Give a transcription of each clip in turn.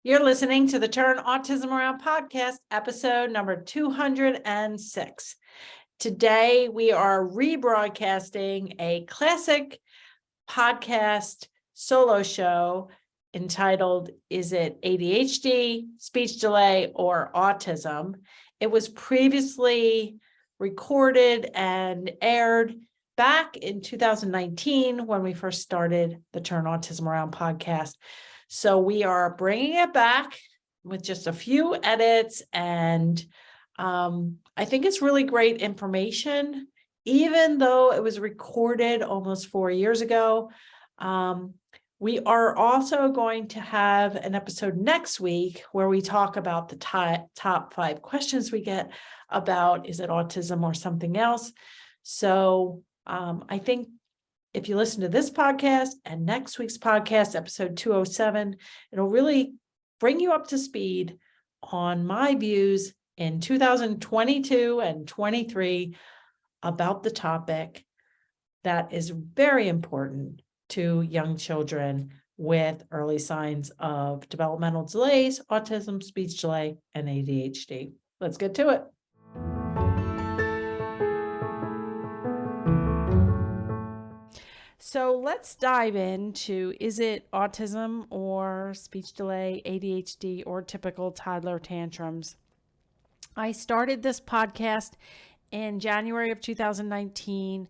You're listening to the Turn Autism Around podcast, episode number 206. Today, we are rebroadcasting a classic podcast solo show entitled, Is it ADHD, Speech Delay, or Autism? It was previously recorded and aired back in 2019 when we first started the Turn Autism Around podcast. So we are bringing it back with just a few edits, and I think it's really great information, even though it was recorded almost 4 years ago. We are also going to have an episode next week where we talk about the top 5 questions we get about, is it autism or something else? So I think if you listen to this podcast and next week's podcast, episode 207, it'll really bring you up to speed on my views in 2022 and 23 about the topic that is very important to young children with early signs of developmental delays, autism, speech delay, and ADHD. Let's get to it. So let's dive into, is it autism or speech delay, ADHD, or typical toddler tantrums? I started this podcast in January of 2019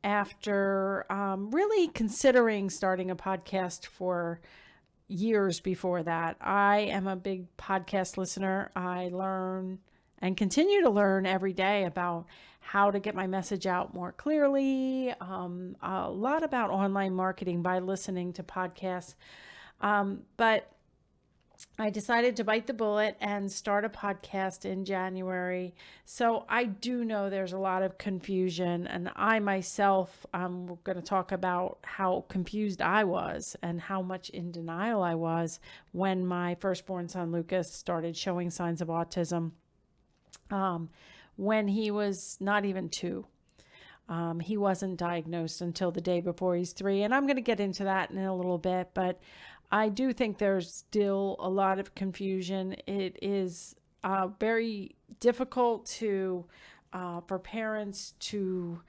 after really considering starting a podcast for years before that. I am a big podcast listener. I learn and continue to learn every day about how to get my message out more clearly, a lot about online marketing by listening to podcasts. But I decided to bite the bullet and start a podcast in January. So I do know there's a lot of confusion, and I myself, I'm going to talk about how confused I was and how much in denial I was when my firstborn son, Lucas, started showing signs of autism. When he was not even 2. He wasn't diagnosed until the day before he's 3. And I'm going to get into that in a little bit, but I do think there's still a lot of confusion. It is very difficult for parents to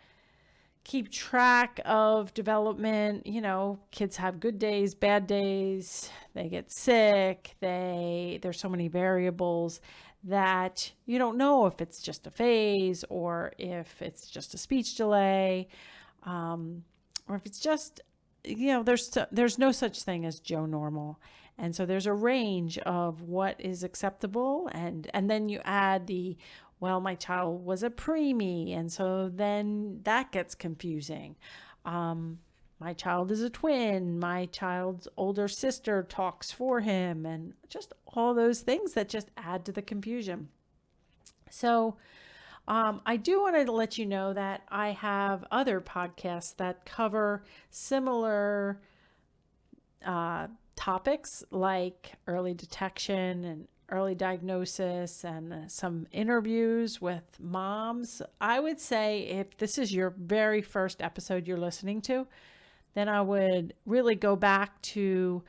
keep track of development. You know, kids have good days, bad days, they get sick, there's so many variables that you don't know if it's just a phase or if it's just a speech delay, or if it's just, there's no such thing as Joe Normal. And so there's a range of what is acceptable. And then you add my child was a preemie. And so then that gets confusing. My child is a twin. My child's older sister talks for him, and just all those things that just add to the confusion. So I do want to let you know that I have other podcasts that cover similar topics like early detection and early diagnosis, and some interviews with moms. I would say if this is your very first episode you're listening to, then I would really go back to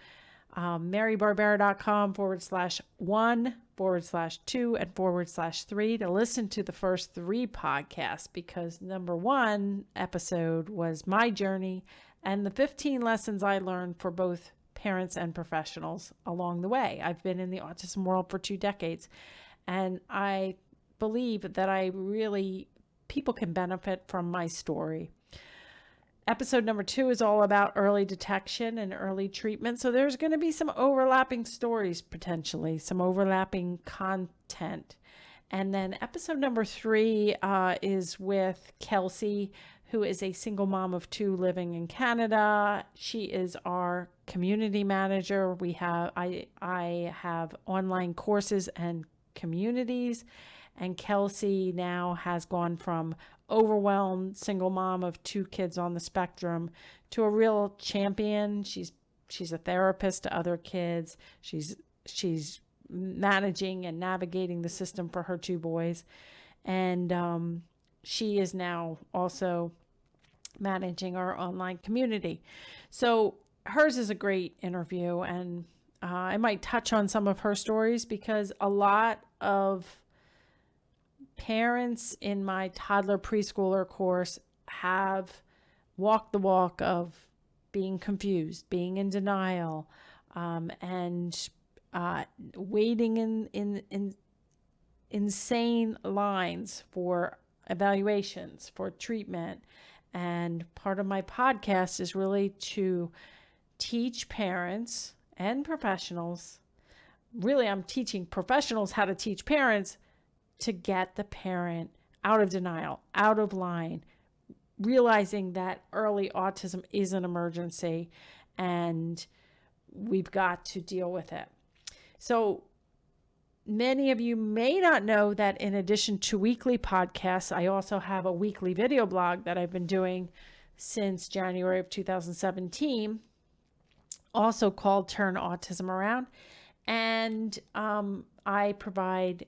marybarbera.com/1/2 and /3 to listen to the first 3 podcasts, because number 1 episode was my journey and the 15 lessons I learned for both parents and professionals along the way. I've been in the autism world for 2 decades, and I believe that people can benefit from my story. Episode number 2 is all about early detection and early treatment. So there's going to be some overlapping stories, potentially, some overlapping content. And then episode number 3 is with Kelsey, who is a single mom of 2 living in Canada. She is our community manager. I have online courses and communities. And Kelsey now has gone from overwhelmed single mom of 2 kids on the spectrum to a real champion. She's a therapist to other kids. She's managing and navigating the system for her 2 boys. And she is now also managing our online community. So hers is a great interview, and I might touch on some of her stories because a lot of parents in my toddler preschooler course have walked the walk of being confused, being in denial, and waiting in insane lines for evaluations, for treatment. And part of my podcast is really to teach parents and professionals. Really, I'm teaching professionals how to teach parents to get the parent out of denial, out of line, realizing that early autism is an emergency and we've got to deal with it. So many of you may not know that in addition to weekly podcasts, I also have a weekly video blog that I've been doing since January of 2017, also called Turn Autism Around. And I provide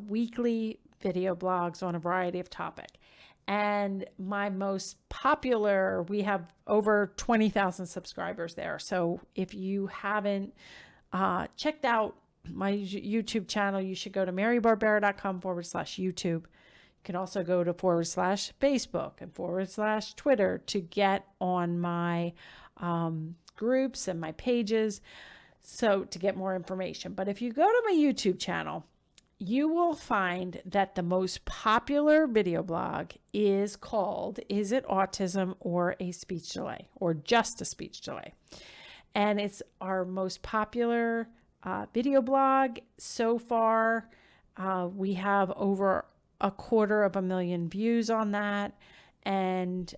weekly video blogs on a variety of topics. And my most popular, we have over 20,000 subscribers there. So if you haven't checked out my YouTube channel, you should go to marybarbera.com/YouTube. You can also go to /Facebook and /Twitter to get on my groups and my pages. So to get more information. But if you go to my YouTube channel, you will find that the most popular video blog is called, Is It Autism or a Speech Delay? Or Just a Speech Delay? And it's our most popular video blog. So far, we have over 250,000 views on that. And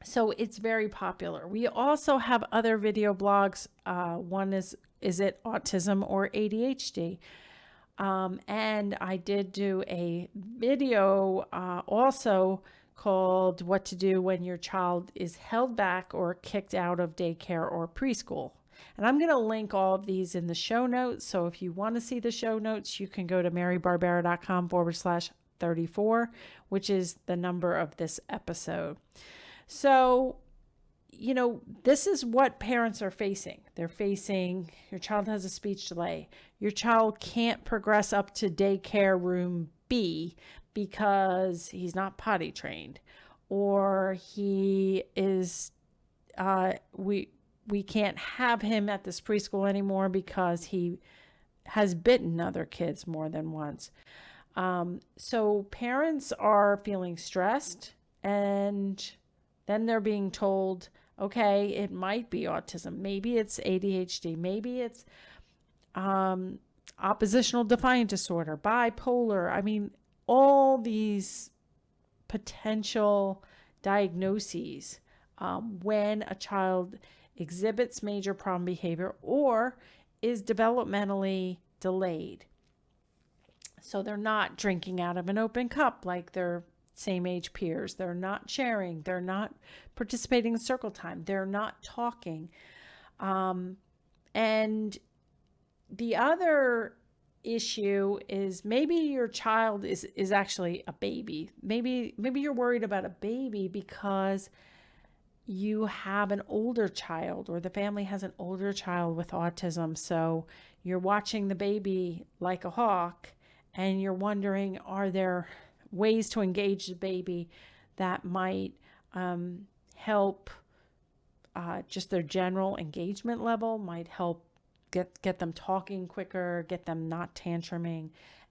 so it's very popular. We also have other video blogs. One is It Autism or ADHD? And I did do a video also called What to Do When Your Child is Held Back or Kicked Out of Daycare or Preschool. And I'm going to link all of these in the show notes. So if you want to see the show notes, you can go to marybarbera.com/34, which is the number of this episode. So, this is what parents are facing. They're facing your child has a speech delay. Your child can't progress up to daycare room B because he's not potty trained, or he is, we can't have him at this preschool anymore because he has bitten other kids more than once. So parents are feeling stressed, and then they're being told, okay, it might be autism. Maybe it's ADHD. Maybe it's oppositional defiant disorder, bipolar. I mean, all these potential diagnoses when a child exhibits major problem behavior or is developmentally delayed. So they're not drinking out of an open cup like their same age peers. They're not sharing. They're not participating in circle time. They're not talking. And the other issue is maybe your child is actually a baby. Maybe you're worried about a baby because you have an older child, or the family has an older child with autism. So you're watching the baby like a hawk, and you're wondering, are there ways to engage the baby that might help just their general engagement level, might help get them talking quicker, get them not tantruming.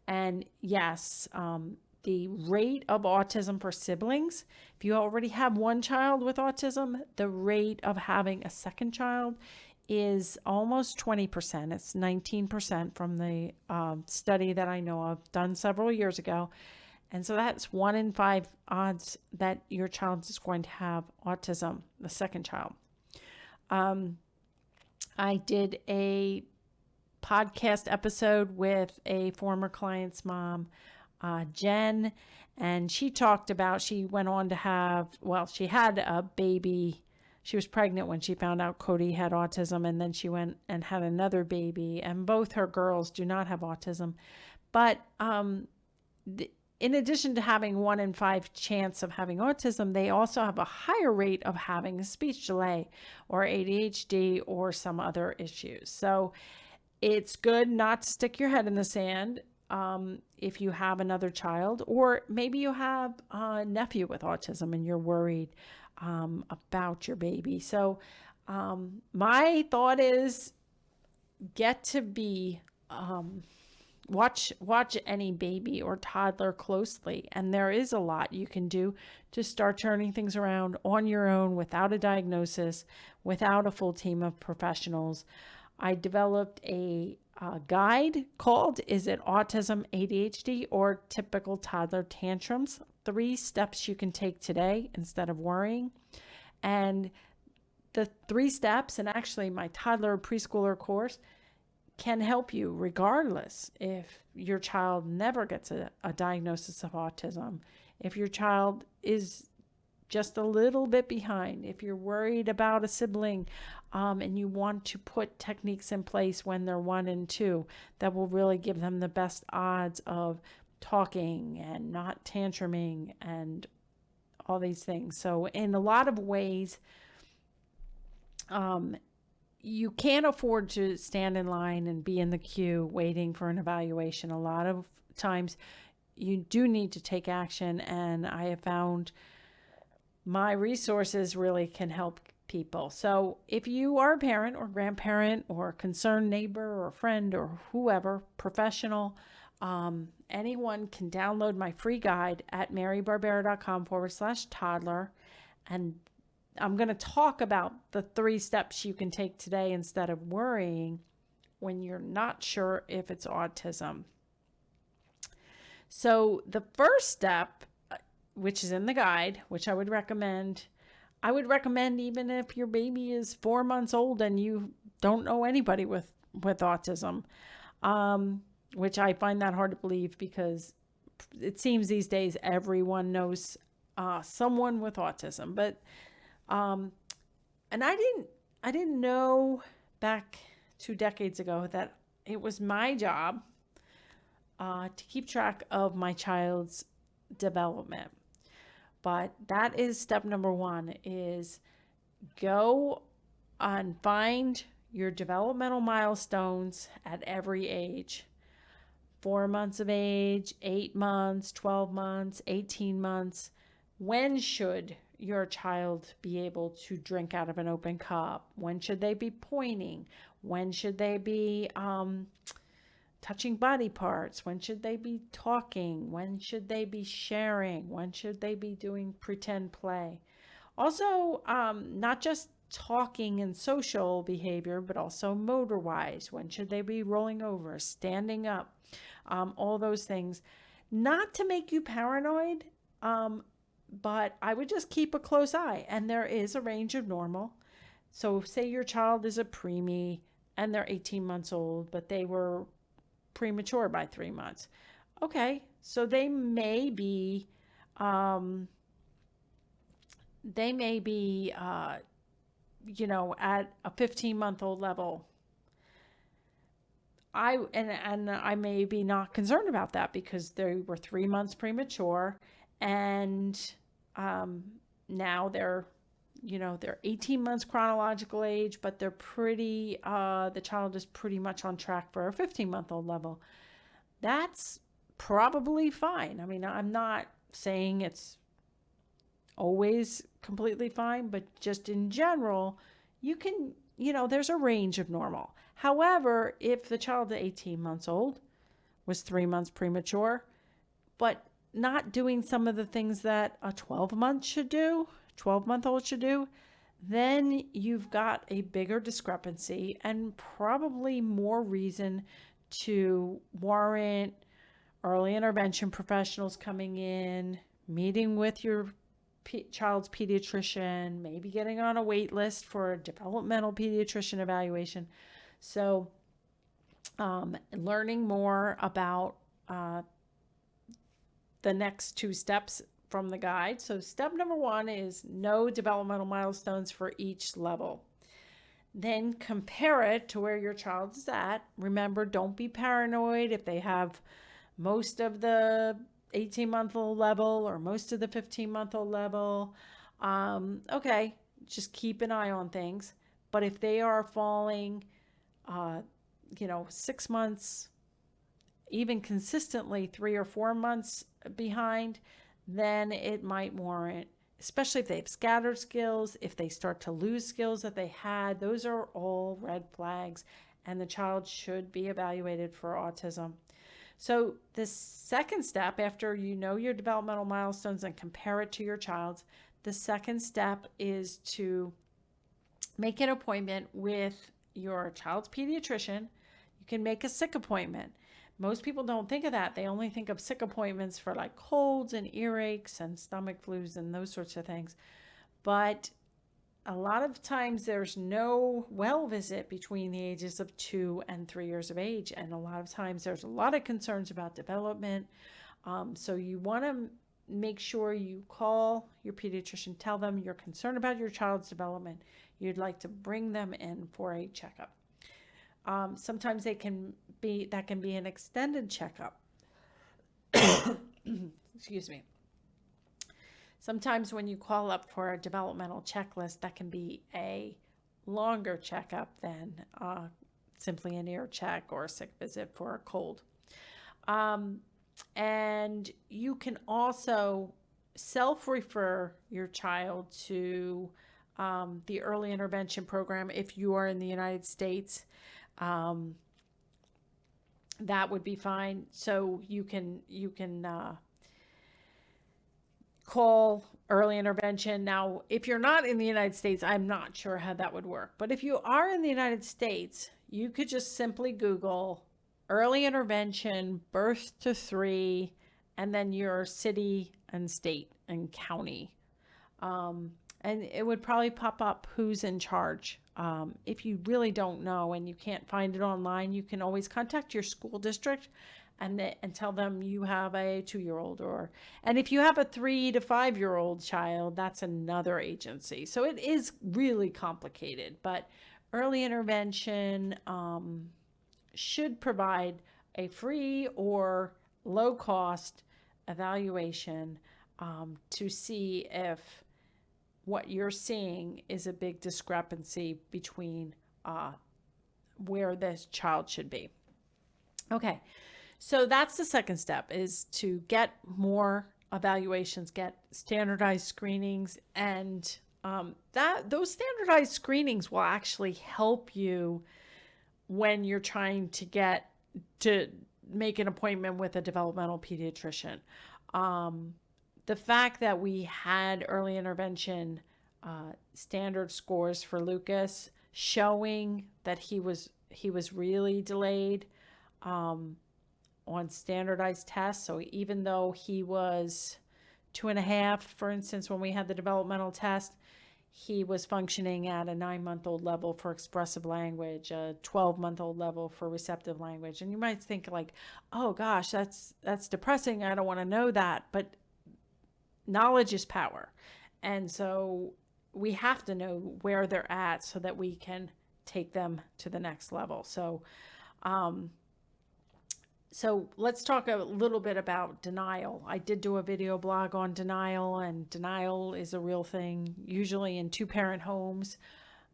And yes, the rate of autism for siblings, if you already have one child with autism, the rate of having a second child is almost 20%. It's 19% from the study that I know of, done several years ago. And so that's 1 in 5 odds that your child is going to have autism, the second child. I did a podcast episode with a former client's mom, Jen, and she talked about, she went on to have, she had a baby. She was pregnant when she found out Cody had autism, and then she went and had another baby, and both her girls do not have autism. But in addition to having 1 in 5 chance of having autism, they also have a higher rate of having a speech delay or ADHD or some other issues. So it's good not to stick your head in the sand if you have another child, or maybe you have a nephew with autism and you're worried about your baby. So my thought is get to be watch any baby or toddler closely, and there is a lot you can do to start turning things around on your own without a diagnosis, without a full team of professionals. I developed a guide called Is It Autism, ADHD, or Typical Toddler Tantrums? 3 steps you can take today instead of worrying. And the 3 steps, and actually my toddler preschooler course, can help you regardless if your child never gets a diagnosis of autism, if your child is just a little bit behind, if you're worried about a sibling and you want to put techniques in place when they're 1 and 2 that will really give them the best odds of talking and not tantruming and all these things. So in a lot of ways, you can't afford to stand in line and be in the queue waiting for an evaluation. A lot of times you do need to take action, and I have found my resources really can help people. So if you are a parent or grandparent or a concerned neighbor or friend or whoever, professional, anyone can download my free guide at marybarbera.com/toddler. And I'm going to talk about the 3 steps you can take today instead of worrying when you're not sure if it's autism. So the first step, which is in the guide, which I would recommend even if your baby is 4 months old and you don't know anybody with autism, which I find that hard to believe because it seems these days everyone knows someone with autism. But and I didn't know back 2 decades ago that it was my job to keep track of my child's development. But that is step number 1, is go and find your developmental milestones at every age. 4 months of age, 8 months, 12 months, 18 months. When should your child be able to drink out of an open cup? When should they be pointing? When should they be touching body parts? When should they be talking? When should they be sharing? When should they be doing pretend play? Also, not just talking and social behavior, but also motor wise. When should they be rolling over, standing up? All those things. Not to make you paranoid, but I would just keep a close eye. And there is a range of normal. So say your child is a preemie and they're 18 months old, but they were premature by 3 months. Okay, so they may be at a 15-month-old level. I may be not concerned about that because they were 3 months premature, and now they're 18 months chronological age, but they're pretty, the child is pretty much on track for a 15-month-old level. That's probably fine. I mean, I'm not saying it's always completely fine, but just in general, you can, there's a range of normal. However, if the child at 18 months old was 3 months premature, but not doing some of the things that a 12-month-old should do, then you've got a bigger discrepancy and probably more reason to warrant early intervention professionals coming in, meeting with your child's pediatrician, maybe getting on a wait list for a developmental pediatrician evaluation. So learning more about the next 2 steps from the guide. So step number 1 is know developmental milestones for each level. Then compare it to where your child is at. Remember, don't be paranoid if they have most of the 18-month-old level or most of the 15-month-old level, okay, just keep an eye on things. But if they are falling, 6 months, even consistently 3 or 4 months behind, then it might warrant, especially if they have scattered skills, if they start to lose skills that they had, those are all red flags, and the child should be evaluated for autism. So the second step, after you know your developmental milestones and compare it to your child's, the second step is to make an appointment with your child's pediatrician. You can make a sick appointment. Most people don't think of that. They only think of sick appointments for like colds and earaches and stomach flus and those sorts of things. But a lot of times there's no well visit between the ages of 2 and 3 years of age. And a lot of times there's a lot of concerns about development. So you want to make sure you call your pediatrician, tell them you're concerned about your child's development. You'd like to bring them in for a checkup. Sometimes that can be an extended checkup. Excuse me. Sometimes when you call up for a developmental checklist, that can be a longer checkup than simply an ear check or a sick visit for a cold. And you can also self-refer your child to the early intervention program if you are in the United States. That would be fine. So you can call early intervention. Now, if you're not in the United States, I'm not sure how that would work. But if you are in the United States, you could just simply Google early intervention, birth to 3, and then your city and state and county. And it would probably pop up who's in charge. If you really don't know and you can't find it online, you can always contact your school district and tell them you have a 2-year-old, and if you have a 3 to 5-year-old child, that's another agency. So it is really complicated, but early intervention should provide a free or low cost evaluation to see if what you're seeing is a big discrepancy between where this child should be. Okay, so that's the second step, is to get more evaluations, get standardized screenings, and those standardized screenings will actually help you when you're trying to make an appointment with a developmental pediatrician. The fact that we had early intervention standard scores for Lucas showing that he was really delayed on standardized tests. So even though he was 2.5, for instance, when we had the developmental test, he was functioning at a 9-month-old level for expressive language, a 12-month-old level for receptive language. And you might think like, oh gosh, that's depressing. I don't want to know that. But knowledge is power. And so we have to know where they're at so that we can take them to the next level. So let's talk a little bit about denial. I did do a video blog on denial, and denial is a real thing, usually in 2-parent homes.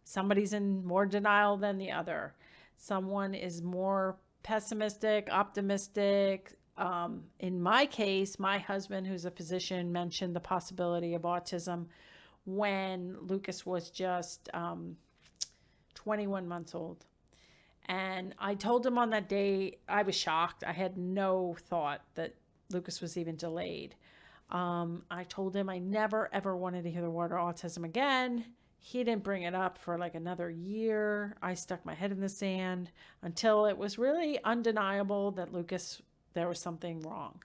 Somebody's in more denial than the other. Someone is more pessimistic, optimistic. In my case, my husband, who's a physician, mentioned the possibility of autism when Lucas was just 21 months old. And I told him on that day, I was shocked. I had no thought that Lucas was even delayed. I told him I never, ever wanted to hear the word autism again. He didn't bring it up for like another year. I stuck my head in the sand until it was really undeniable that there was something wrong.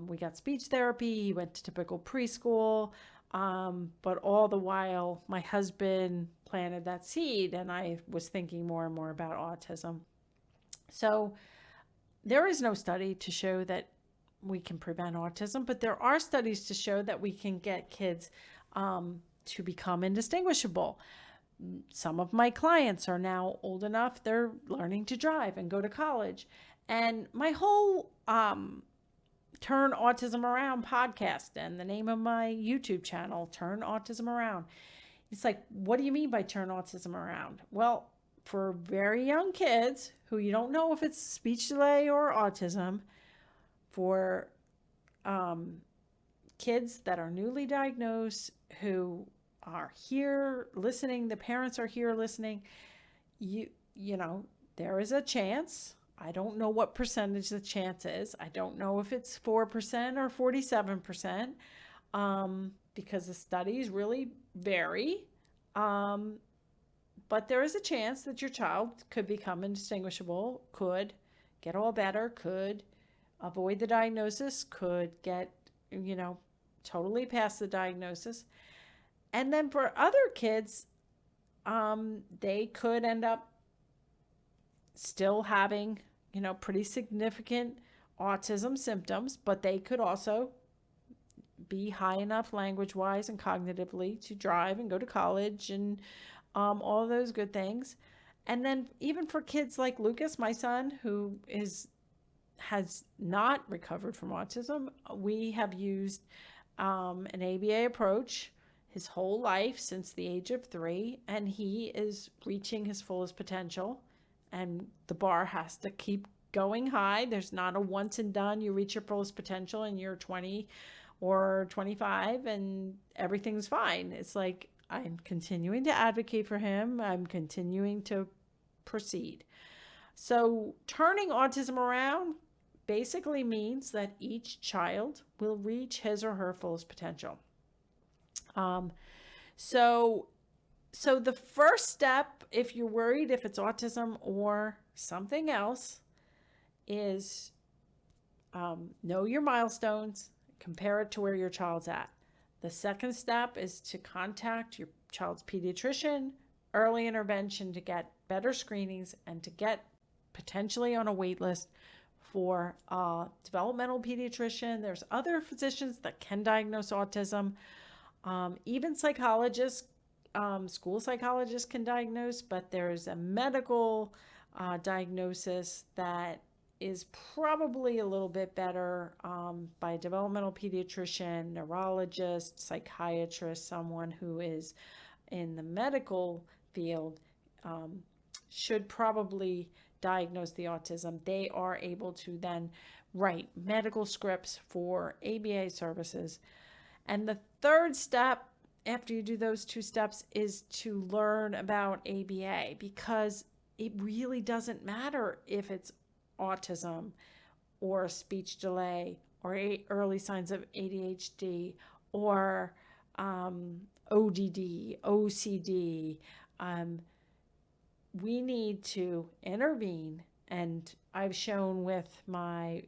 We got speech therapy. He went to typical preschool. But all the while, my husband planted that seed, and I was thinking more and more about autism. So there is no study to show that we can prevent autism, but there are studies to show that we can get kids to become indistinguishable. Some of my clients are now old enough, they're learning to drive and go to college. And my whole Turn Autism Around podcast and the name of my YouTube channel, Turn Autism Around. It's like, what do you mean by turn autism around? Well, for very young kids who you don't know if it's speech delay or autism, for kids that are newly diagnosed who are here listening, the parents are here listening, you know, there is a chance. I don't know what percentage the chance is. I don't know if it's 4% or 47%, because the studies really vary. But there is a chance that your child could become indistinguishable, could get all better, could avoid the diagnosis, could get, totally past the diagnosis. And then for other kids, they could end up still having, pretty significant autism symptoms, but they could also be high enough language-wise and cognitively to drive and go to college and all of those good things. And then even for kids like Lucas, my son, who has not recovered from autism, we have used an ABA approach his whole life since the age of 3, and he is reaching his fullest potential. And the bar has to keep going high. There's not a once and done, you reach your fullest potential and you're 20 or 25 and everything's fine. It's like, I'm continuing to advocate for him. I'm continuing to proceed. So turning autism around basically means that each child will reach his or her fullest potential. So the first step, if you're worried if it's autism or something else, is know your milestones, compare it to where your child's at. The second step is to contact your child's pediatrician, early intervention to get better screenings and to get potentially on a wait list for a developmental pediatrician. There's other physicians that can diagnose autism. Even psychologists, school psychologists can diagnose, but there's a medical diagnosis that is probably a little bit better by a developmental pediatrician, neurologist, psychiatrist, someone who is in the medical field should probably diagnose the autism. They are able to then write medical scripts for ABA services. And the third step after you do those 2 steps is to learn about ABA, because it really doesn't matter if it's autism or speech delay or early signs of ADHD or ODD, OCD. We need to intervene, and I've shown with my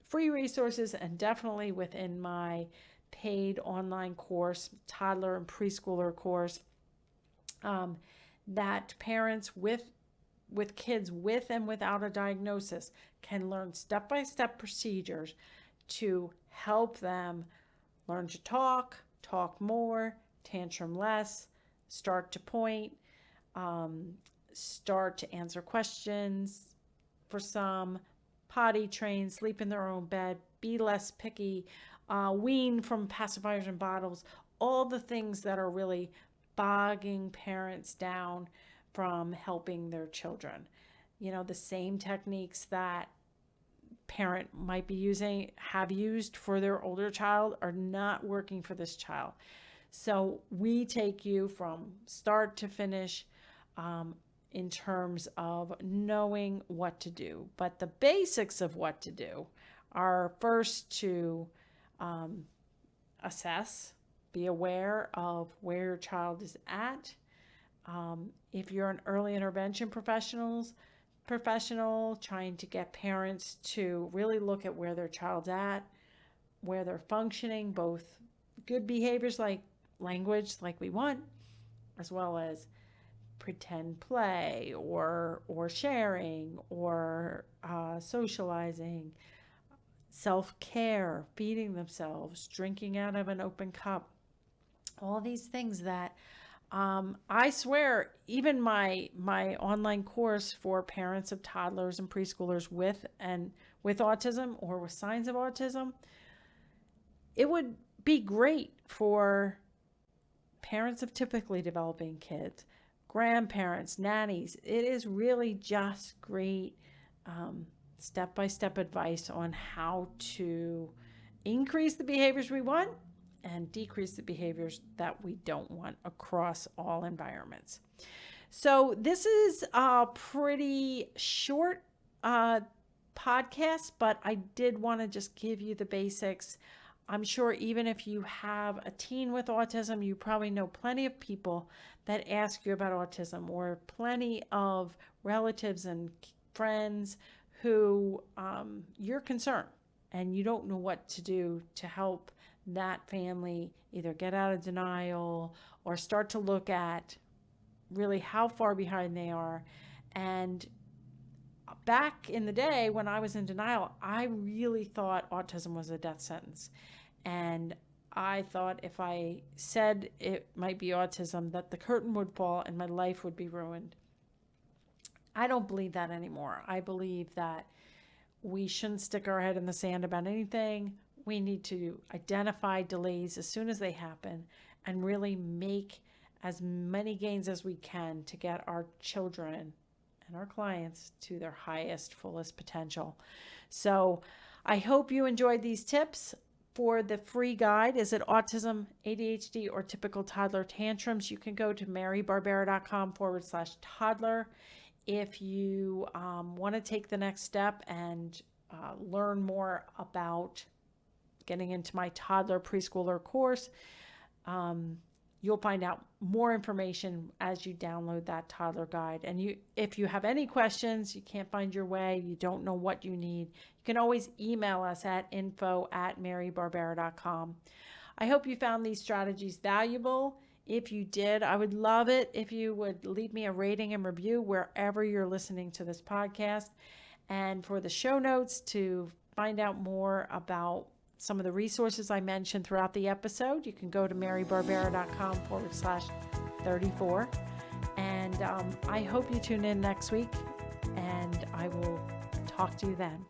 free resources and definitely within my paid online course, toddler and preschooler course, that parents with kids with and without a diagnosis can learn step-by-step procedures to help them learn to talk more, tantrum less, start to point, start to answer questions for some, potty train, sleep in their own bed, be less picky, wean from pacifiers and bottles, all the things that are really bogging parents down from helping their children. The same techniques that parent might be have used for their older child are not working for this child. So we take you from start to finish in terms of knowing what to do. But the basics of what to do are first to assess, be aware of where your child is at. If you're an early intervention professional trying to get parents to really look at where their child's at, where they're functioning, both good behaviors like language, like we want, as well as pretend play or sharing or socializing, self-care, feeding themselves, drinking out of an open cup, all these things that I swear, even my online course for parents of toddlers and preschoolers with autism or with signs of autism, it would be great for parents of typically developing kids, grandparents, nannies. It is really just great step-by-step advice on how to increase the behaviors we want and decrease the behaviors that we don't want across all environments. So this is a pretty short podcast, but I did want to just give you the basics. I'm sure even if you have a teen with autism, you probably know plenty of people that ask you about autism, or plenty of relatives and friends who you're concerned and you don't know what to do to help that family either get out of denial or start to look at really how far behind they are. And back in the day when I was in denial, I really thought autism was a death sentence. And I thought if I said it might be autism, that the curtain would fall and my life would be ruined. I don't believe that anymore. I believe that we shouldn't stick our head in the sand about anything. We need to identify delays as soon as they happen and really make as many gains as we can to get our children and our clients to their highest, fullest potential. So I hope you enjoyed these tips. For the free guide, is it autism, ADHD, or typical toddler tantrums? You can go to marybarbera.com/toddler. If you want to take the next step and learn more about getting into my toddler preschooler course, you'll find out more information as you download that toddler guide. And if you have any questions, you can't find your way, you don't know what you need, you can always email us at info@marybarbera.com. I hope you found these strategies valuable. If you did, I would love it if you would leave me a rating and review wherever you're listening to this podcast. And for the show notes to find out more about some of the resources I mentioned throughout the episode, you can go to marybarbera.com/34. And I hope you tune in next week, and I will talk to you then.